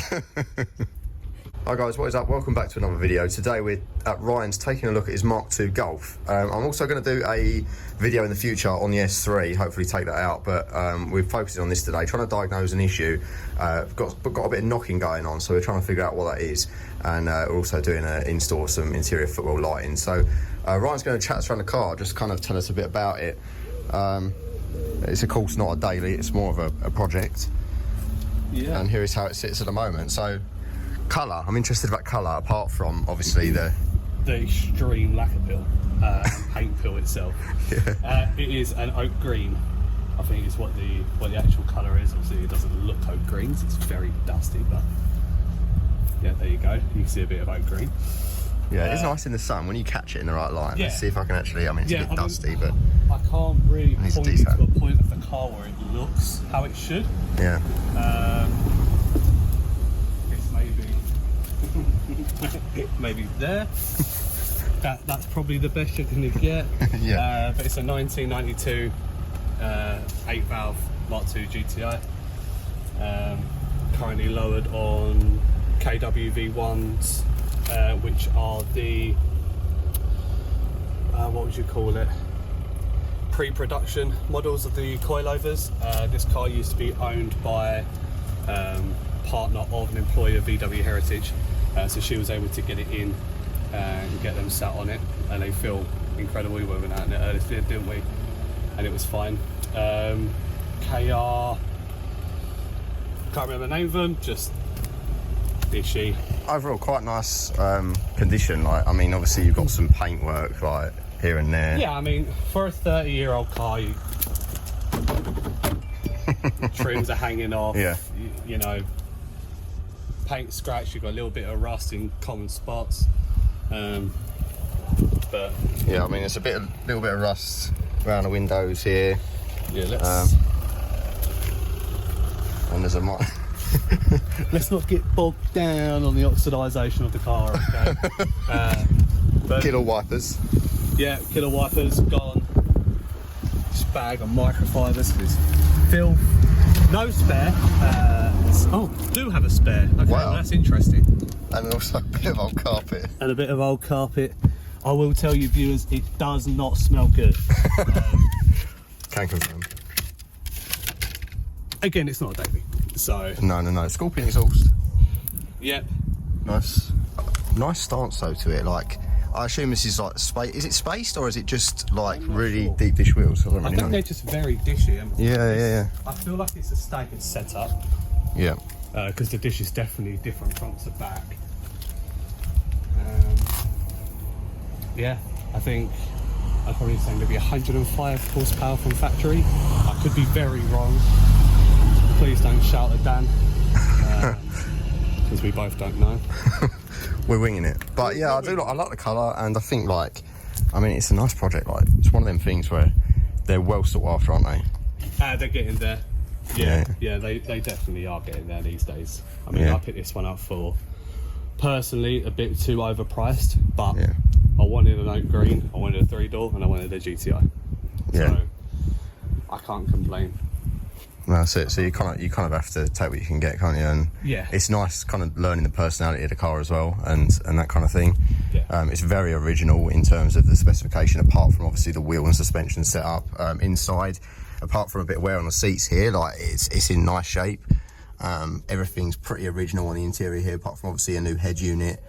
Hi guys, what is up? Welcome back to another video. Today we're at Ryan's taking a look at his Mark II Golf. I'm also going to do a video in the future on the S3, hopefully take that out, but we're focusing on this today, trying to diagnose an issue. Got a bit of knocking going on, so we're trying to figure out what that is, and we're also doing install some interior footwell lighting. So Ryan's going to chat us around the car, just kind of tell us a bit about it. It's of course not a daily, it's more of a project. Yeah. And here is how it sits at the moment. So colour, I'm interested about colour, apart from obviously the extreme lacquer peel, paint peel itself. Yeah. It is an oak green, I think is what the actual colour is. Obviously it doesn't look oak green, it's very dusty, but yeah, there you go, you can see a bit of oak green. Yeah, it's nice in the sun when you catch it in the right light. Yeah. Let's see if I can actually, I mean it's a bit dusty, but I can't really point you to a point of the car where it looks how it should. Yeah. Maybe there. That's probably the best you're going to get. Yeah. But it's a 1992 8-valve Mark II GTI. Currently lowered on KWV1s, which are the what would you call it? Pre-production models of the coilovers. This car used to be owned by partner of an employee of VW Heritage. So she was able to get it in and get them sat on it, and they feel incredible. We went out in it earlier, didn't we? And it was fine. KR, can't remember the name of them, just dishy. Overall, quite nice condition. Like, I mean, obviously you've got some paintwork like here and there. Yeah, I mean, for a 30-year-old car, trims are hanging off. Yeah, you know. Paint scratch, you've got a little bit of rust in common spots, but yeah, I mean it's little bit of rust around the windows here. Yeah, let's and there's a let's not get bogged down on the oxidisation of the car. Okay. But killer wipers. Yeah, killer wipers gone. This bag of microfibers is filth. No spare. Do have a spare. Okay, wow. Well, that's interesting. And also a bit of old carpet. And a bit of old carpet. I will tell you, viewers, it does not smell good. Can confirm. Again, it's not a daily, so. No. Scorpion exhaust. Yep. Nice stance though to it. Like, I assume this is like space. Is it spaced or is it just like really sure. Deep dish wheels? I think they're just very dishy. Yeah. I feel like it's a staggered setup. Yeah. Because the dish is definitely different front to back. Yeah, I think I'd probably say maybe 105 horsepower from factory. I could be very wrong. Please don't shout at Dan, because we both don't know. We're winging it, but yeah, I like the colour, and I think I mean it's a nice project. Like, it's one of them things where they're well sought after, aren't they? They're getting there. Yeah, they definitely are getting there these days. I mean, I picked this one up for, personally, a bit too overpriced, but I wanted an oak green, I wanted a 3-door, and I wanted a GTI. Yeah. So I can't complain. No, that's it. So you kind of have to take what you can get, can't you? And yeah, it's nice kind of learning the personality of the car as well, and that kind of thing. Yeah. It's very original in terms of the specification, apart from obviously the wheel and suspension setup. Inside, apart from a bit of wear on the seats here, like it's in nice shape. Everything's pretty original on the interior here, apart from obviously a new head unit.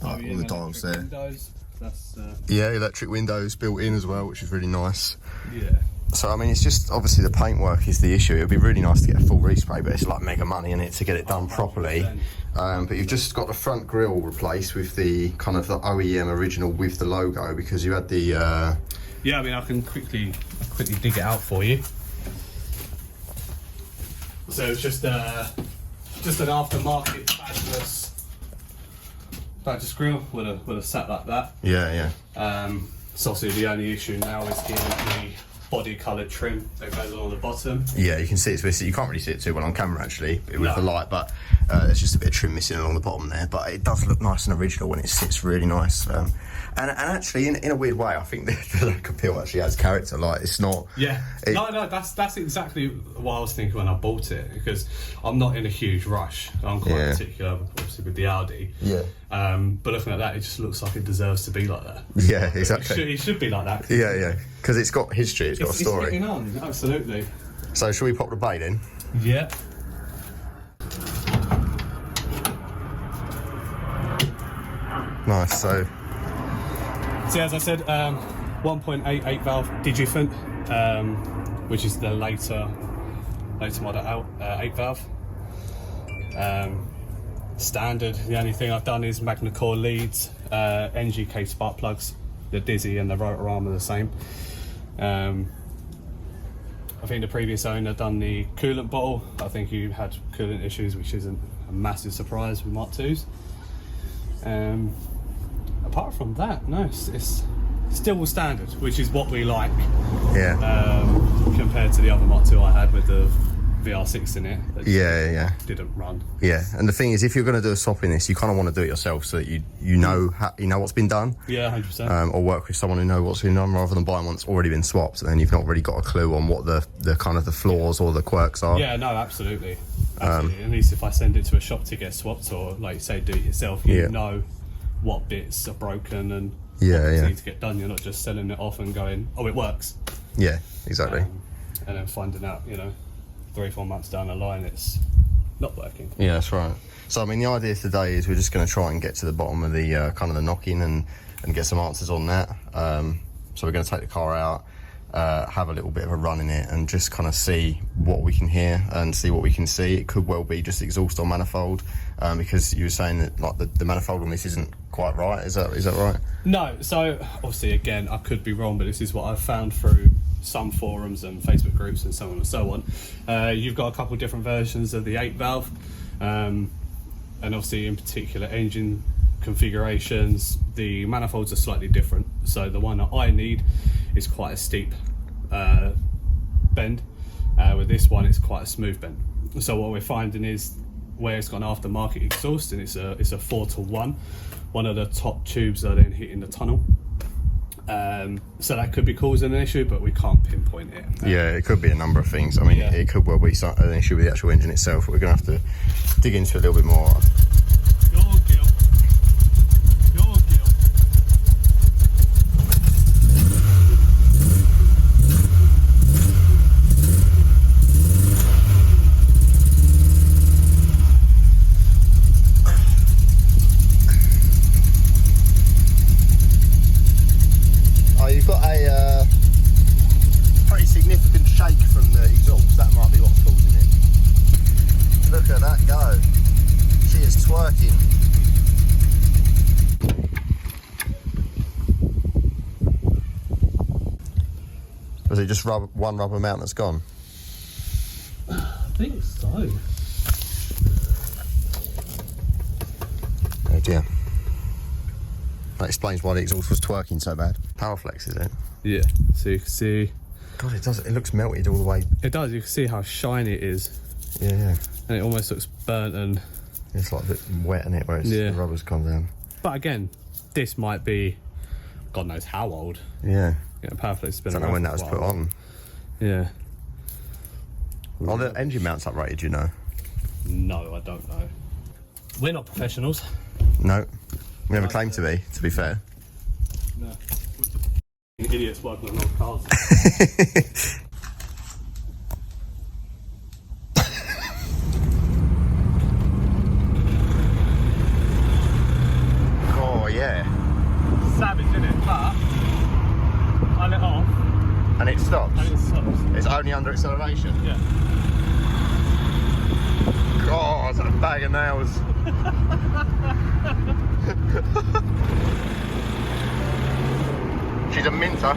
All the dials there. Windows. That's, yeah, electric windows built in as well, which is really nice. Yeah. So I mean, it's just obviously the paintwork is the issue. It would be really nice to get a full respray, but it's like mega money in it to get it done properly. But you've just got the front grille replaced with the kind of the OEM original with the logo, because you had the. Yeah, I mean, I can quickly dig it out for you. So it's just an aftermarket badgeless grille would have sat like that. Yeah. So obviously the only issue now is getting the body coloured trim that goes along the bottom. Yeah, you can see it's visible. You can't really see it too well on camera actually with the light, but There's just a bit of trim missing along the bottom there, but it does look nice and original when it sits really nice. And actually, in a weird way, I think the lack of peel actually adds character. Like, it's not. Yeah. No, that's exactly what I was thinking when I bought it, because I'm not in a huge rush. I'm quite particular, obviously, with the Audi. Yeah. But looking at that, it just looks like it deserves to be like that. Yeah, exactly. It should be like that. Yeah, because it's got history. It's got a story. It's getting on, absolutely. So, shall we pop the bait in? Yeah. Nice. So as I said, 1.88 valve Digifant, which is the later model out 8 valve. Standard. The only thing I've done is Magna Core leads, NGK spark plugs. The Dizzy and the rotor arm are the same. I think the previous owner done the coolant bottle. I think you had coolant issues, which isn't a massive surprise with Mark IIs. Apart from that, no, it's still standard, which is what we like. Yeah. Compared to the other Mark II I had with the VR6 in it. That didn't run. Yeah, and the thing is, if you're going to do a swap in this, you kind of want to do it yourself so that you know what's been done. Yeah, 100%. Or work with someone who knows what's been done rather than buying one that's already been swapped, and then you've not really got a clue on what the kind of the flaws or the quirks are. Yeah, no, absolutely. At least if I send it to a shop to get swapped, or like you say, do it yourself, you know what bits are broken and what need to get done. You're not just selling it off and going, oh, it works. Yeah, exactly. And then finding out, 3-4 months down the line, it's not working. Yeah, that's right. So, I mean, the idea today is we're just going to try and get to the bottom of the kind of the knocking and get some answers on that. So we're going to take the car out, have a little bit of a run in it, and just kind of see what we can hear and see what we can see. It could well be just exhaust or manifold, because you were saying that like the manifold on this isn't quite right. Is that right? No. So obviously, again, I could be wrong, but this is what I've found through some forums and Facebook groups and so on and so on. You've got a couple of different versions of the 8 valve, and obviously in particular engine configurations, the manifolds are slightly different. So the one that I need is quite a steep bend. With this one, it's quite a smooth bend. So what we're finding is where it's got an aftermarket exhaust, and it's a 4-to-1. One of the top tubes are then hitting the tunnel. So that could be causing an issue, but we can't pinpoint it. Yeah, it could be a number of things. I mean, it could well be an issue with the actual engine itself. We're going to have to dig into it a little bit more. You've got a pretty significant shake from the exhaust. That might be what's causing it. Look at that go. She is twerking. Was it just one rubber mount that's gone? I think so. Oh dear. That explains why the exhaust was twerking so bad. Powerflex, is it? Yeah, so you can see. God, it does. It looks melted all the way. It does. You can see how shiny it is. Yeah. And it almost looks burnt and. It's like a bit wet in it where the rubber's gone down. But again, this might be, God knows how old. Yeah. Powerflex has been I don't know when that was put on. Yeah. Are the engine mounts uprated, you know? No, I don't know. We're not professionals. No. We never claimed to be fair. No. Idiots working on old cars. Oh, yeah. Savage, isn't it? But I let off. And it stops? And it stops. It's only under acceleration? Yeah. God, that's a bag of nails. She's a minter.